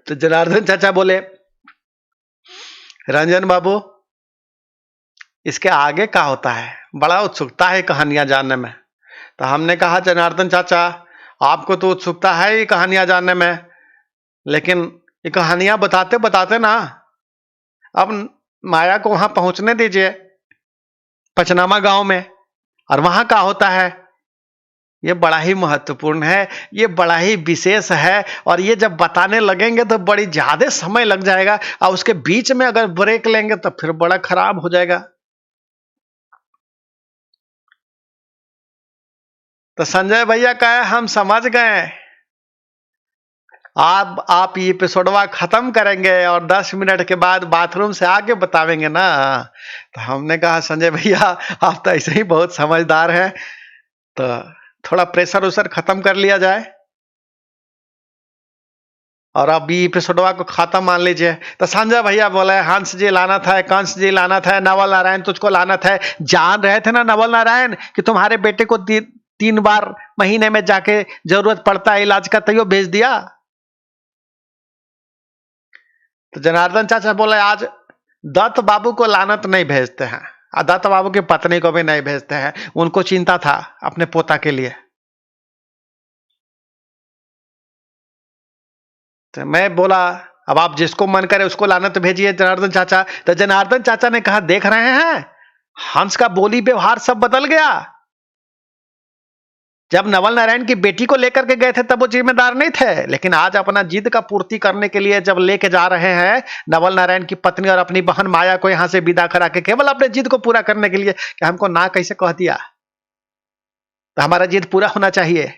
[SPEAKER 1] तो जनार्दन चाचा बोले, रंजन बाबू इसके आगे क्या होता है, बड़ा उत्सुकता है कहानियां जानने में। तो हमने कहा जनार्दन चाचा आपको तो उत्सुकता है ये कहानियां जानने में, लेकिन ये कहानियां बताते बताते ना अब माया को वहां पहुंचने दीजिए पचनामा गांव में, और वहां क्या होता है ये बड़ा ही महत्वपूर्ण है, ये बड़ा ही विशेष है, और ये जब बताने लगेंगे तो बड़ी ज्यादा समय लग जाएगा, और उसके बीच में अगर ब्रेक लेंगे तो फिर बड़ा खराब हो जाएगा। तो संजय भैया कहे हम समझ गए, आप ये एपिसोडवा खत्म करेंगे और 10 मिनट के बाद बाथरूम से आके बतावेंगे ना। तो हमने कहा संजय भैया आप तो ऐसे ही बहुत समझदार हैं, तो थोड़ा प्रेशर उशर खत्म कर लिया जाए और अब ये एपिसोडवा को खत्म मान लीजिए। तो संजय भैया बोले हंस जी लाना था, कंस जी लाना था, नवल नारायण तुझको लाना था। जान रहे थे ना नवल नारायण कि तुम्हारे बेटे को 3 बार महीने में जाके जरूरत पड़ता है इलाज का, तैयो भेज दिया। तो जनार्दन चाचा बोले आज दत्त बाबू को लानत नहीं भेजते हैं, दत्त बाबू की पत्नी को भी नहीं भेजते हैं, उनको चिंता था अपने पोता के लिए। तो मैं बोला अब आप जिसको मन करे उसको लानत भेजिए जनार्दन चाचा। तो जनार्दन चाचा ने कहा देख रहे हैं हंस का बोली व्यवहार सब बदल गया। जब नवल नारायण की बेटी को लेकर के गए थे तब वो जिम्मेदार नहीं थे, लेकिन आज अपना जिद का पूर्ति करने के लिए जब लेके जा रहे हैं नवल नारायण की पत्नी और अपनी बहन माया को यहां से विदा करा के केवल अपने जिद को पूरा करने के लिए कि हमको ना कैसे कह दिया, तो हमारा जिद पूरा होना चाहिए,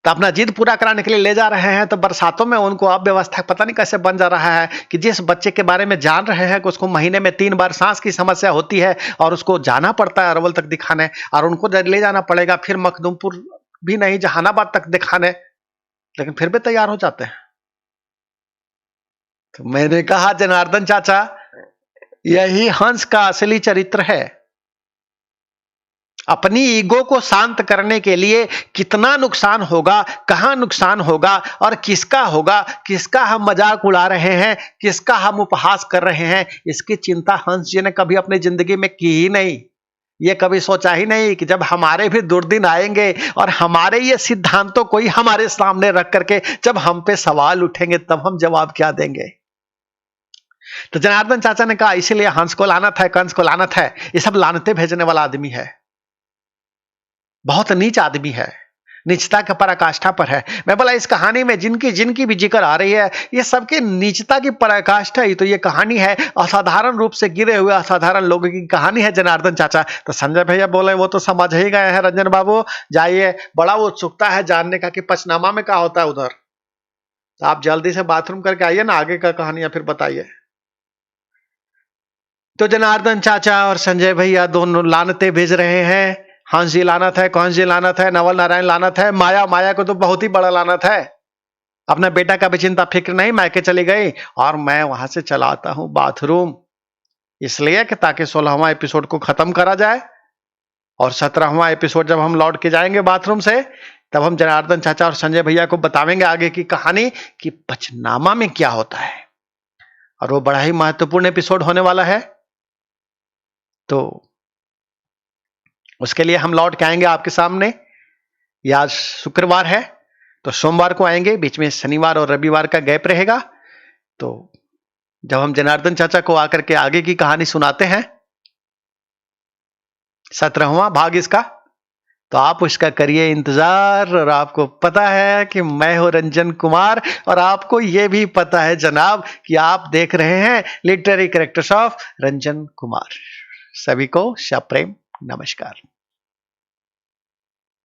[SPEAKER 1] तो अपना जिद पूरा कराने के लिए ले जा रहे हैं। तो बरसातों में उनको अब व्यवस्था पता नहीं कैसे बन जा रहा है कि जिस बच्चे के बारे में जान रहे हैं कि उसको महीने में 3 बार सांस की समस्या होती है और उसको जाना पड़ता है अरवल तक दिखाने, और उनको ले जाना पड़ेगा फिर मखदूमपुर भी नहीं जहानाबाद तक दिखाने, लेकिन फिर भी तैयार हो जाते हैं। तो मैंने कहा जनार्दन चाचा यही हंस का असली चरित्र है। अपनी ईगो को शांत करने के लिए कितना नुकसान होगा, कहां नुकसान होगा और किसका होगा, किसका हम मजाक उड़ा रहे हैं, किसका हम उपहास कर रहे हैं, इसकी चिंता हंस जी ने कभी अपनी जिंदगी में की ही नहीं। ये कभी सोचा ही नहीं कि जब हमारे भी दुर्दिन आएंगे और हमारे ये सिद्धांतों को ही हमारे सामने रख करके जब हम पे सवाल उठेंगे तब हम जवाब क्या देंगे। तो जनार्दन चाचा ने कहा इसीलिए हंस को लानत है, कंस को लानत है, ये सब लानते भेजने वाला आदमी है, बहुत नीच आदमी है, नीचता के पराकाष्ठा पर है। मैं बोला इस कहानी में जिनकी जिनकी भी जिक्र आ रही है ये सबके नीचता की पराकाष्ठा ही तो ये कहानी है, असाधारण रूप से गिरे हुए असाधारण लोगों की कहानी है जनार्दन चाचा। तो संजय भैया बोले वो तो समझ ही गए हैं रंजन बाबू, जाइए, बड़ा वो उत्सुकता है जानने का कि पचनामा में क्या होता है उधर, तो आप जल्दी से बाथरूम करके आइए ना, आगे का कहानियां फिर बताइए। तो जनार्दन चाचा और संजय भैया दोनों लानते भेज रहे हैं, हंस जी लानत है, कंस जी लानत है, नवल नारायण लानत है, माया को तो बहुत ही बड़ा लानत है, अपना बेटा का भी चिंता फिक्र नहीं, मायके चली गई और मैं वहां से चलाता हूं बाथरूम, इसलिए कि ताकि 16वां एपिसोड को खत्म करा जाए और 17वां एपिसोड जब हम लौट के जाएंगे बाथरूम से तब हम जनार्दन चाचा और संजय भैया को बतावेंगे आगे की कहानी कि पचनामा में क्या होता है, और वो बड़ा ही महत्वपूर्ण एपिसोड होने वाला है। तो उसके लिए हम लौट के आएंगे आपके सामने। या आज शुक्रवार है तो सोमवार को आएंगे, बीच में शनिवार और रविवार का गैप रहेगा। तो जब हम जनार्दन चाचा को आकर के आगे की कहानी सुनाते हैं 17वां भाग इसका, तो आप उसका करिए इंतजार। और आपको पता है कि मैं हूं रंजन कुमार, और आपको यह भी पता है जनाब कि आप देख रहे हैं literary characters of Ranjan Kumar. सभी को सप्रेम नमस्कार।